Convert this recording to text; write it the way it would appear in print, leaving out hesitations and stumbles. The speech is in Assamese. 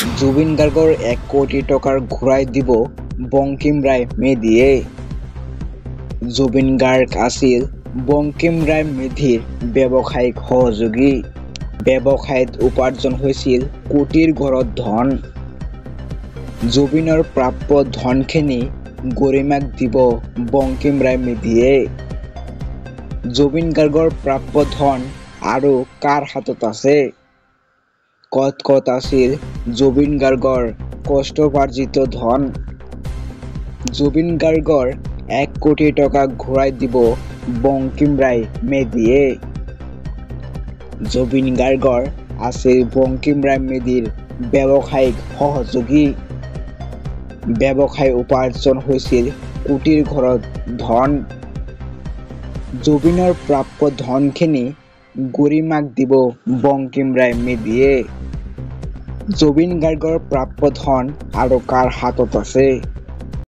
জুবিন গাৰ্গৰ 1 কোটি টকাৰ ঘূৰাই দিব বঙ্কিম ৰায় মেধিয়ে। জুবিন গাৰ্গ আছিল বঙ্কিম ৰায় মেধিৰ ব্যৱসায়িক সহযোগী। ব্যৱসায়ত উপাৰ্জন হৈছিল কোটিৰ ঘৰত ধন। জুবিনৰ প্ৰাপ্য ধনখিনি গৰিমাক দিব বঙ্কিম ৰায় মেধিয়ে। জুবিন গাৰ্গৰ প্ৰাপ্য ধন আৰু কাৰ হাতত আছে? ক'ত আছিল জুবিন গাৰ্গৰ কষ্টোপাৰ্জিত ধন? জুবিন গাৰ্গৰ 1 কোটি টকা ঘূৰাই দিব বঙ্কিম ৰায় মেধিয়ে। জুবিন গাৰ্গৰ আছিল বঙ্কিম ৰায় মেধিৰ ব্যৱসায়িক সহযোগী। ব্যৱসায় উপাৰ্জন হৈছিল কোটিৰ ঘৰত ধন। জুবিনৰ প্ৰাপ্য ধনখিনি গৰিমাক দিব বঙ্কিম ৰায় মেধিয়ে। জুবিন গাৰ্গৰ প্ৰাপ্য ধন আৰু কাৰ হাতত আছে?